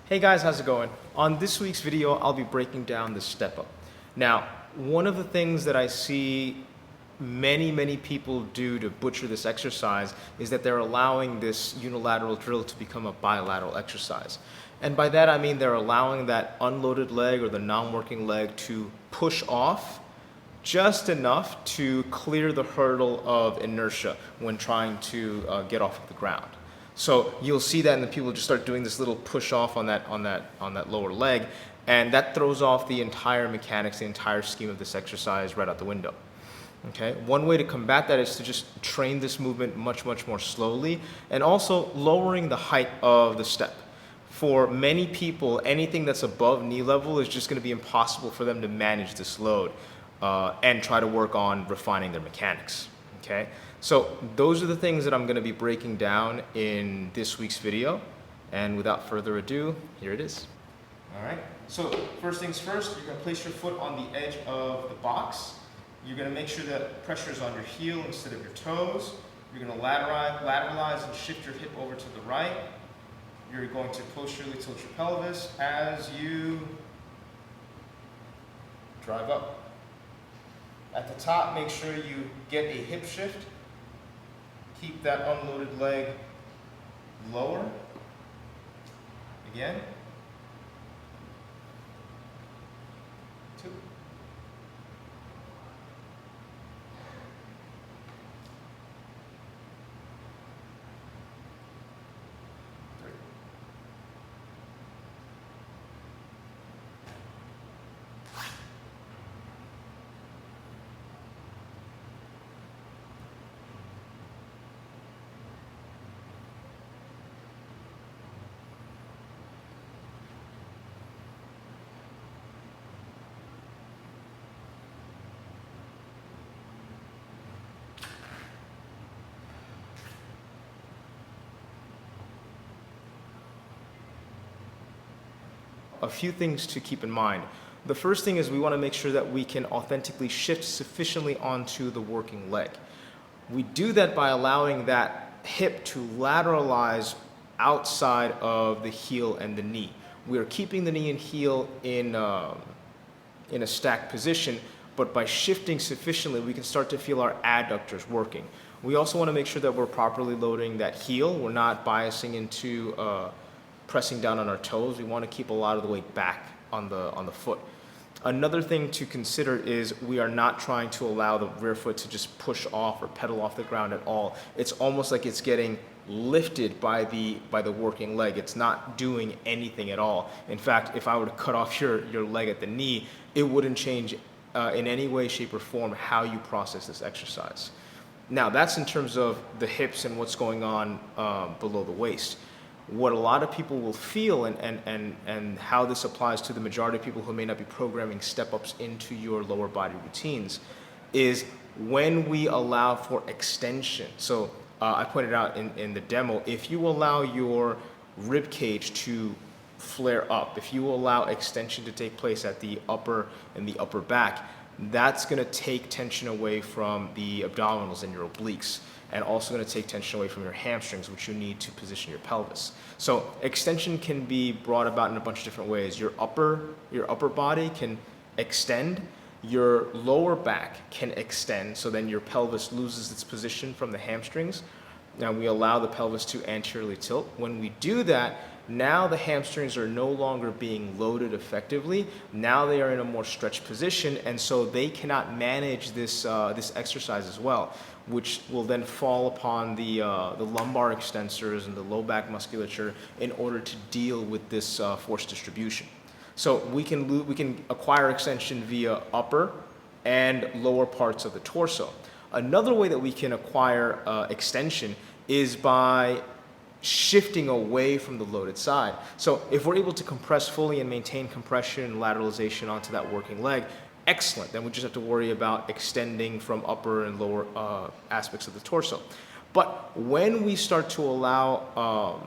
Hey guys, how's it going? On this week's video, I'll be breaking down the step up. Now, one of the things that I see many people do to butcher this exercise is that they're allowing this unilateral drill to become a bilateral exercise. And by that I mean they're allowing that unloaded leg or the non-working leg to push off just enough to clear the hurdle of inertia when trying to get off of the ground. So you'll see that, and the people just start doing this little push off on that lower leg, and that throws off the entire mechanics, the entire scheme of this exercise right out the window. Okay, one way to combat that is to just train this movement much more slowly, and also lowering the height of the step. For many people, anything that's above knee level is just going to be impossible for them to manage this load and try to work on refining their mechanics. Okay, so those are the things that I'm going to be breaking down in this week's video, and without further ado, here it is. All right, so first things first, you're going to place your foot on the edge of the box. You're going to make sure that pressure is on your heel instead of your toes. You're going to lateralize and shift your hip over to the right. You're going to posteriorly tilt your pelvis as you drive up. At the top, make sure you get a hip shift. Keep that unloaded leg lower. Again. 2. 3. A few things to keep in mind. The first thing is we want to make sure that we can authentically shift sufficiently onto the working leg. We do that by allowing that hip to lateralize outside of the heel and the knee. We are keeping the knee and heel in a stacked position, but by shifting sufficiently, we can start to feel our adductors working. We also want to make sure that we're properly loading that heel. We're not biasing into pressing down on our toes. We want to keep a lot of the weight back on the foot. Another thing to consider is we are not trying to allow the rear foot to just push off or pedal off the ground at all. It's almost like it's getting lifted by the working leg. It's not doing anything at all. In fact, if I were to cut off your leg at the knee, it wouldn't change in any way, shape, or form how you process this exercise. Now, that's in terms of the hips and what's going on below the waist. What a lot of people will feel and how this applies to the majority of people who may not be programming step-ups into your lower body routines is when we allow for extension. So I pointed out in the demo, if you allow your rib cage to flare up, if you allow extension to take place at the upper and the upper back, that's going to take tension away from the abdominals and your obliques, and also going to take tension away from your hamstrings, which you need to position your pelvis. So extension can be brought about in a bunch of different ways. Your upper body can extend, your lower back can extend, so then your pelvis loses its position from the hamstrings. Now we allow the pelvis to anteriorly tilt. When we do that, now the hamstrings are no longer being loaded effectively. Now they are in a more stretched position, and so they cannot manage this exercise as well, which will then fall upon the lumbar extensors and the low back musculature in order to deal with this force distribution. So we can acquire extension via upper and lower parts of the torso. Another way that we can acquire extension is by shifting away from the loaded side. So if we're able to compress fully and maintain compression and lateralization onto that working leg, excellent. Then we just have to worry about extending from upper and lower aspects of the torso. But when we start to allow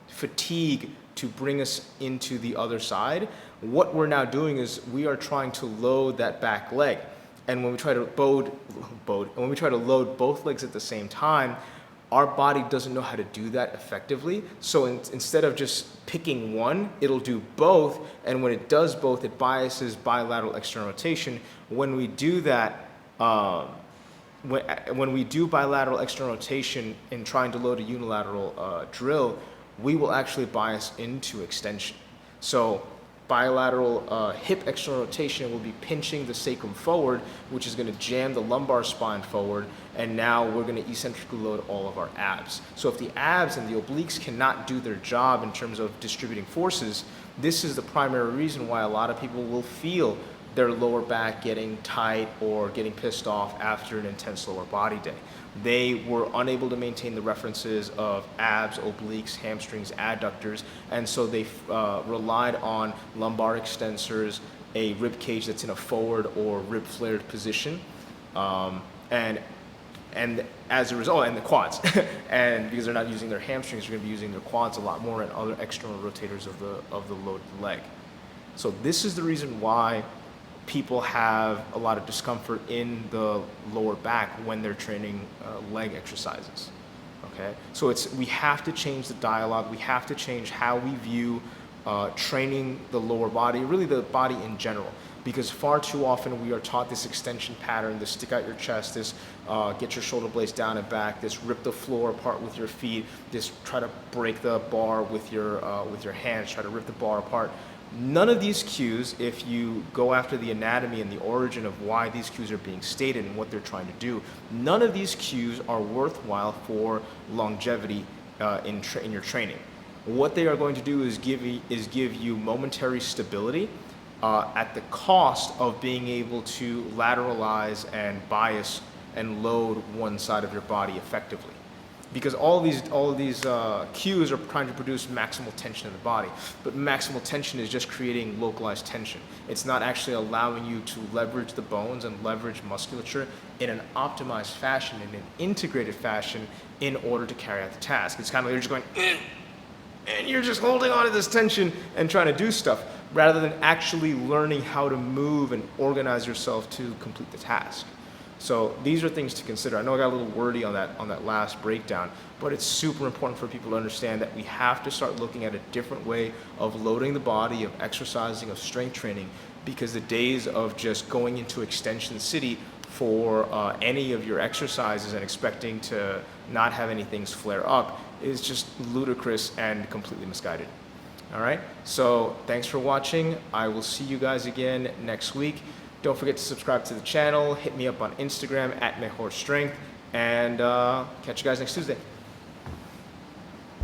fatigue to bring us into the other side, what we're now doing is we are trying to load that back leg. And when we try to load both legs at the same time, our body doesn't know how to do that effectively. So instead of just picking one, it'll do both. And when it does both, it biases bilateral external rotation. When we do that, when we do bilateral external rotation in trying to load a unilateral drill, we will actually bias into extension. So bilateral hip external rotation will be pinching the sacrum forward, which is going to jam the lumbar spine forward, and now we're going to eccentrically load all of our abs. So if the abs and the obliques cannot do their job in terms of distributing forces, this is the primary reason why a lot of people will feel their lower back getting tight or getting pissed off after an intense lower body day. They were unable to maintain the references of abs, obliques, hamstrings, adductors, and so they relied on lumbar extensors, a rib cage that's in a forward or rib flared position, and as a result, and the quads, and because they're not using their hamstrings, they're going to be using their quads a lot more and other external rotators of the loaded leg. So this is the reason why people have a lot of discomfort in the lower back when they're training leg exercises. Okay, so we have to change the dialogue. We have to change how we view training the lower body, really the body in general, because far too often we are taught this extension pattern, this stick out your chest, this get your shoulder blades down and back, this rip the floor apart with your feet, this try to break the bar with your hands, try to rip the bar apart. None of these cues, if you go after the anatomy and the origin of why these cues are being stated and what they're trying to do, none of these cues are worthwhile for longevity in your training. What they are going to do is give you momentary stability at the cost of being able to lateralize and bias and load one side of your body effectively. Because all of these cues are trying to produce maximal tension in the body, but maximal tension is just creating localized tension. It's not actually allowing you to leverage the bones and leverage musculature in an optimized fashion, in an integrated fashion, in order to carry out the task. It's kind of like you're just going, and you're just holding on to this tension and trying to do stuff, rather than actually learning how to move and organize yourself to complete the task. So these are things to consider. I know I got a little wordy on that last breakdown, but it's super important for people to understand that we have to start looking at a different way of loading the body, of exercising, of strength training, because the days of just going into extension city for any of your exercises and expecting to not have any things flare up is just ludicrous and completely misguided. All right, so thanks for watching. I will see you guys again next week. Don't forget to subscribe to the channel, hit me up on Instagram @MejorStrength, and catch you guys next Tuesday.